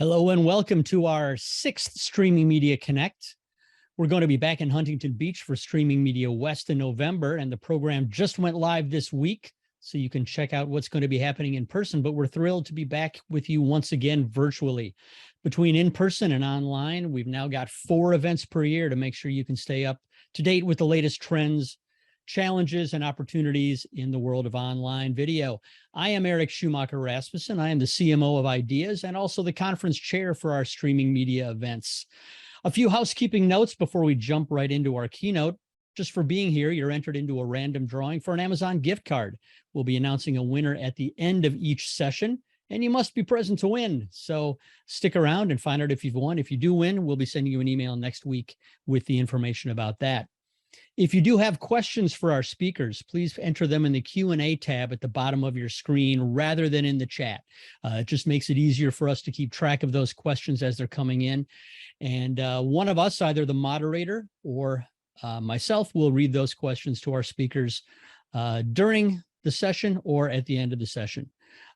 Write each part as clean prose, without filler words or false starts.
Hello and welcome to our 6th Streaming Media Connect. We're going to be back in Huntington Beach for Streaming Media West in November, and the program just went live this week, so you can check out what's going to be happening in person, but we're thrilled to be back with you once again virtually. Between in-person and online, we've now got 4 events per year to make sure you can stay up to date with the latest trends, challenges, and opportunities in the world of online video. I am Eric Schumacher Rasmussen. I am the CMO of Ideas and also the conference chair for our streaming media events. A few housekeeping notes before we jump right into our keynote. Just for being here, you're entered into a random drawing for an Amazon gift card. We'll be announcing a winner at the end of each session, and you must be present to win. So stick around and find out if you've won. If you do win, we'll be sending you an email next week with the information about that. If you do have questions for our speakers, please enter them in the Q&A tab at the bottom of your screen rather than in the chat. It just makes it easier for us to keep track of those questions as they're coming in. And one of us, either the moderator or myself, will read those questions to our speakers during the session or at the end of the session.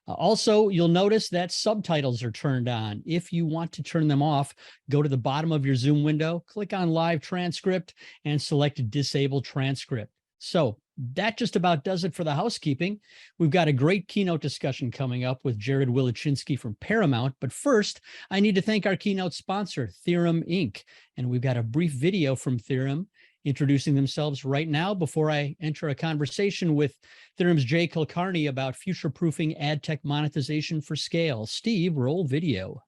Also, you'll notice that subtitles are turned on. If you want to turn them off, go to the bottom of your Zoom window, click on Live Transcript, and select Disable Transcript. So that just about does it for the housekeeping. We've got a great keynote discussion coming up with Jared Wilachinski from Paramount. But first, I need to thank our keynote sponsor, Theorem, Inc. And we've got a brief video from Theorem introducing themselves right now before I enter a conversation with Theorem's Jay Kulkarni about future-proofing Adtech monetization for scale. Steve, roll video.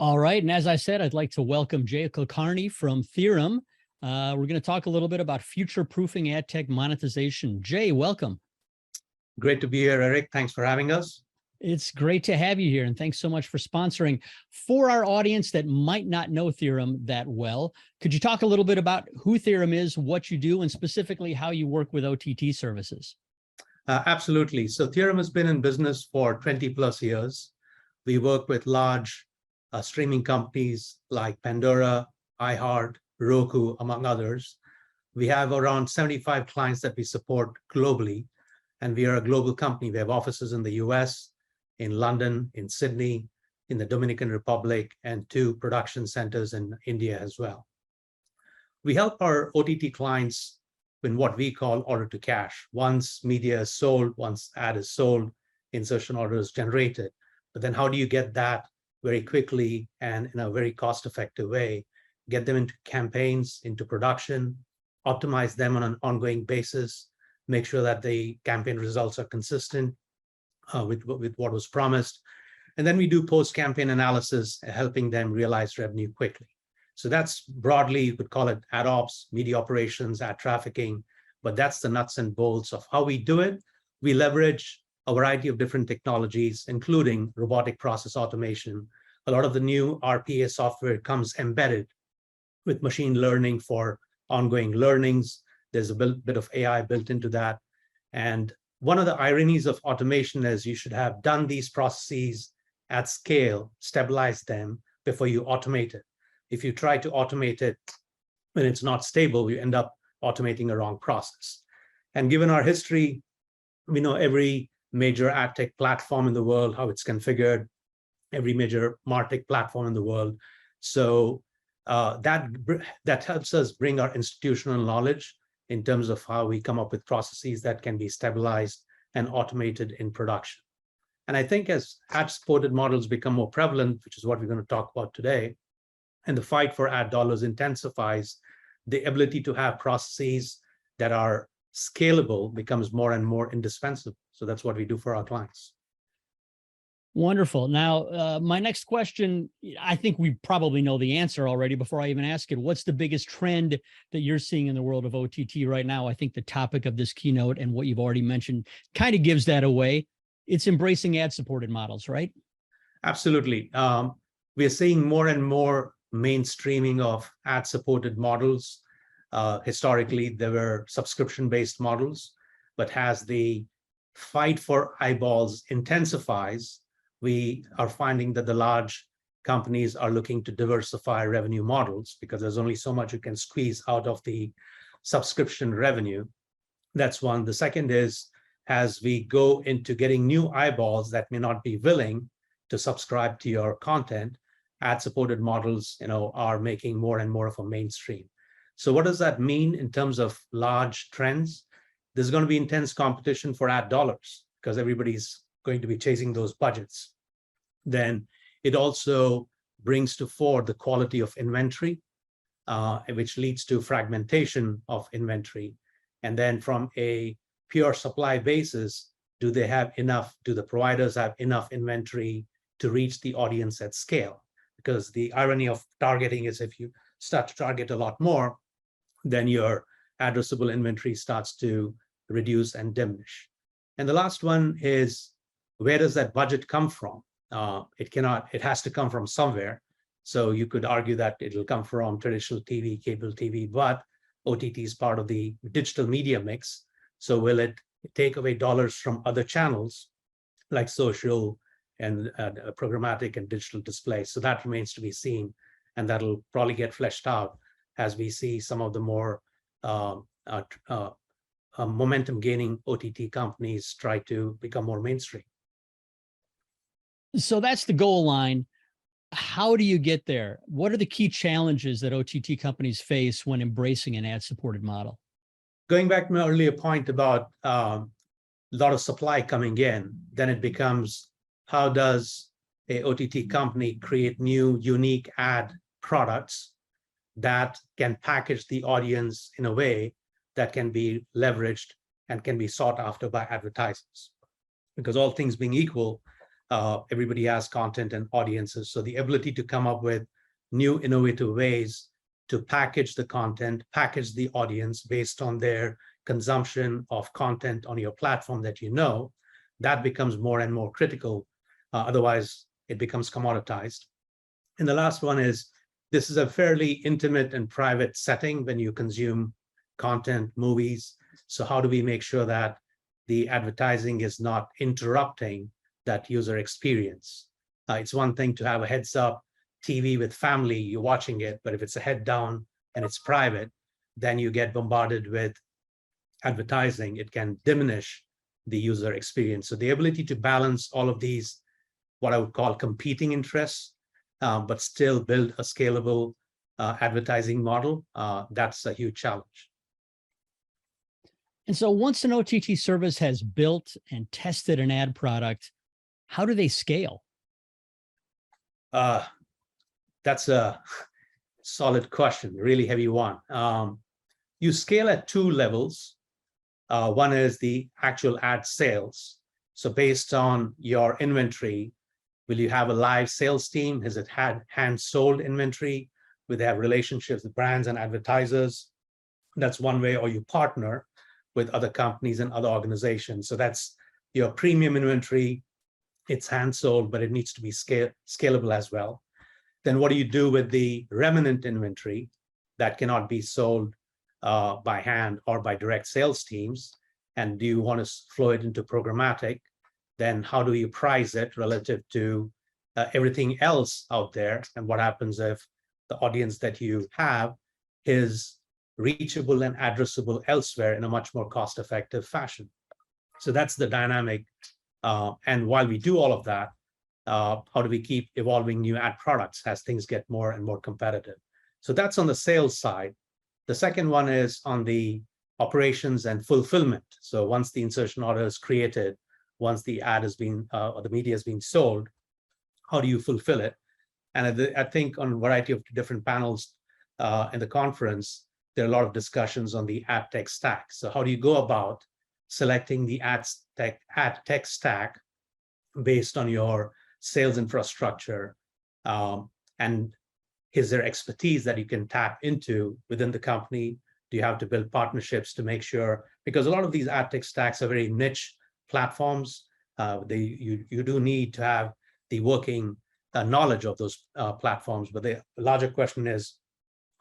All right, and as I said, I'd like to welcome Jay Kulkarni from Theorem. We're going to talk a little bit about future-proofing Adtech monetization. Jay, welcome. Great to be here, Eric. Thanks for having us. It's great to have you here, and thanks so much for sponsoring. For our audience that might not know Theorem that well, could you talk a little bit about who Theorem is, what you do, and specifically how you work with OTT services? Absolutely. So Theorem has been in business for 20 plus years. We work with large streaming companies like Pandora, iHeart, Roku, among others. We have around 75 clients that we support globally, and we are a global company. We have offices in the US, in London, in Sydney, in the Dominican Republic, and 2 production centers in India as well. We help our OTT clients in what we call order to cash. Once media is sold, once ad is sold, insertion order is generated. But then how do you get that very quickly and in a very cost-effective way, get them into campaigns, into production, optimize them on an ongoing basis, make sure that the campaign results are consistent with what was promised. And then we do post-campaign analysis, helping them realize revenue quickly. So that's broadly, you could call it ad ops, media operations, ad trafficking, but that's the nuts and bolts of how we do it. We leverage a variety of different technologies, including robotic process automation. A lot of the new RPA software comes embedded with machine learning for ongoing learnings. There's a bit of AI built into that. And one of the ironies of automation is you should have done these processes at scale, stabilize them before you automate it. If you try to automate it when it's not stable, you end up automating a wrong process. And given our history, we know every major ad tech platform in the world, how it's configured. every major MarTech platform in the world. So that helps us bring our institutional knowledge in terms of how we come up with processes that can be stabilized and automated in production. And I think as ad-supported models become more prevalent, which is what we're going to talk about today, and the fight for ad dollars intensifies, the ability to have processes that are scalable becomes more and more indispensable. So that's what we do for our clients. Wonderful. Now, my next question, I think we probably know the answer already before I even ask it. What's the biggest trend that you're seeing in the world of OTT right now? I think the topic of this keynote and what you've already mentioned kind of gives that away. It's embracing ad-supported models, right? Absolutely. We are seeing more and more mainstreaming of ad-supported models. Historically, there were subscription-based models, but as the fight for eyeballs intensifies, we are finding that the large companies are looking to diversify revenue models because there's only so much you can squeeze out of the subscription revenue. That's one. The second is, as we go into getting new eyeballs that may not be willing to subscribe to your content, ad-supported models, are making more and more of a mainstream. So what does that mean in terms of large trends? There's going to be intense competition for ad dollars because everybody's going to be chasing those budgets. Then it also brings to fore the quality of inventory, which leads to fragmentation of inventory. And then from a pure supply basis, do the providers have enough inventory to reach the audience at scale? Because the irony of targeting is if you start to target a lot more, then your addressable inventory starts to reduce and diminish. And the last one is, where does that budget come from? It has to come from somewhere. So you could argue that it'll come from traditional TV, cable TV, but OTT is part of the digital media mix. So will it take away dollars from other channels like social and programmatic and digital display? So that remains to be seen, and that'll probably get fleshed out as we see some of the more momentum gaining OTT companies try to become more mainstream. So that's the goal line. How do you get there? What are the key challenges that OTT companies face when embracing an ad-supported model? Going back to my earlier point about a lot of supply coming in, then it becomes, how does a OTT company create new, unique ad products that can package the audience in a way that can be leveraged and can be sought after by advertisers? Because all things being equal, everybody has content and audiences. So the ability to come up with new innovative ways to package the content, package the audience based on their consumption of content on your platform that becomes more and more critical. Otherwise, it becomes commoditized. And the last one is, this is a fairly intimate and private setting when you consume content, movies. So how do we make sure that the advertising is not interrupting that user experience? It's one thing to have a heads up TV with family, you're watching it, but if it's a head down and it's private, then you get bombarded with advertising. It can diminish the user experience. So the ability to balance all of these, what I would call competing interests, but still build a scalable advertising model, that's a huge challenge. And so once an OTT service has built and tested an ad product, how do they scale? That's a solid question, really heavy one. You scale at two levels. One is the actual ad sales. So based on your inventory, will you have a live sales team? Has it had hand-sold inventory? Will they have relationships with brands and advertisers? That's one way, or you partner with other companies and other organizations. So that's your premium inventory. It's hand-sold, but it needs to be scalable as well. Then what do you do with the remnant inventory that cannot be sold by hand or by direct sales teams? And do you want to flow it into programmatic? Then how do you price it relative to everything else out there? And what happens if the audience that you have is reachable and addressable elsewhere in a much more cost-effective fashion? So that's the dynamic. And while we do all of that, How do we keep evolving new ad products as things get more and more competitive? So that's on the sales side. The second one is on the operations and fulfillment. So once the insertion order is created, once the ad has been, or the media has been sold, how do you fulfill it? And I think on a variety of different panels in the conference, there are a lot of discussions on the ad tech stack. So how do you go about selecting the ad tech stack based on your sales infrastructure? And is there expertise that you can tap into within the company? Do you have to build partnerships to make sure? Because a lot of these ad tech stacks are very niche platforms. You do need to have the working knowledge of those platforms. But the larger question is,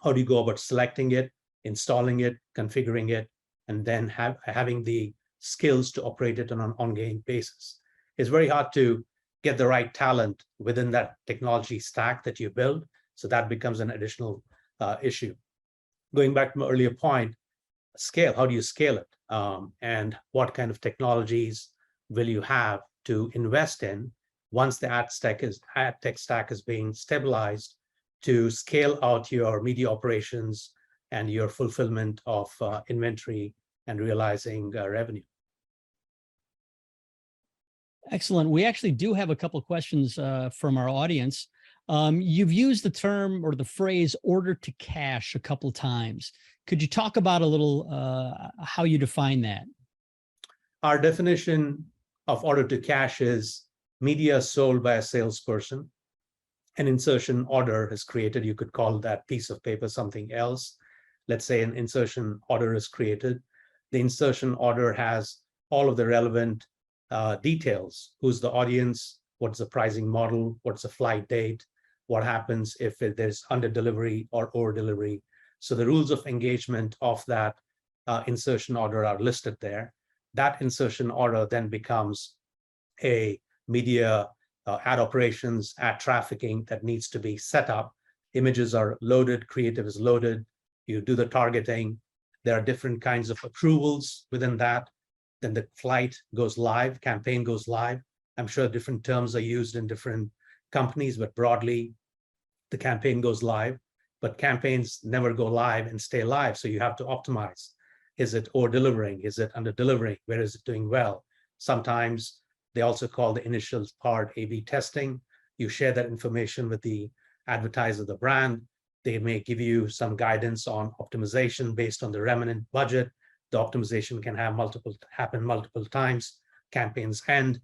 how do you go about selecting it, installing it, configuring it, and then having the skills to operate it on an ongoing basis? It's very hard to get the right talent within that technology stack that you build. So that becomes an additional issue. Going back to my earlier point, scale, how do you scale it? And what kind of technologies will you have to invest in once the ad tech stack is being stabilized to scale out your media operations and your fulfillment of inventory and realizing revenue? Excellent. We actually do have a couple of questions from our audience. You've used the term or the phrase order to cash a couple of times. Could you talk about a little how you define that? Our definition of order to cash is media sold by a salesperson. An insertion order is created. You could call that piece of paper something else. Let's say an insertion order is created. The insertion order has all of the relevant details. Who's the audience? What's the pricing model? What's the flight date? What happens if there's under delivery or over delivery? So the rules of engagement of that insertion order are listed there. That insertion order then becomes a media ad operations, ad trafficking that needs to be set up. Images are loaded, creative is loaded. You do the targeting. There are different kinds of approvals within that. Then the flight goes live, campaign goes live. I'm sure different terms are used in different companies, but broadly, the campaign goes live. But campaigns never go live and stay live, so you have to optimize. Is it over-delivering? Is it under-delivering? Where is it doing well? Sometimes they also call the initial part A/B testing. You share that information with the advertiser, the brand. They may give you some guidance on optimization based on the remnant budget. The optimization can happen multiple times. Campaigns end,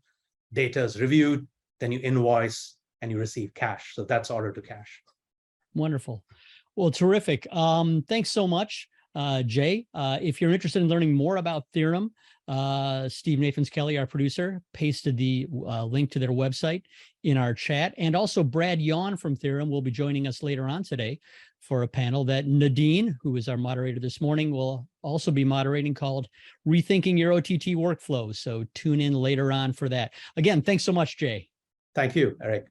data is reviewed, then you invoice and you receive cash. So that's order to cash. Wonderful. Well, terrific. Thanks so much, Jay. If you're interested in learning more about Theorem, Steve Nathans-Kelly, our producer, pasted the link to their website in our chat. And also Brad Yawn from Theorem will be joining us later on today for a panel that Nadine, who is our moderator this morning, will also be moderating, called Rethinking Your OTT Workflows. So tune in later on for that. Again, thanks so much, Jay. Thank you, Eric.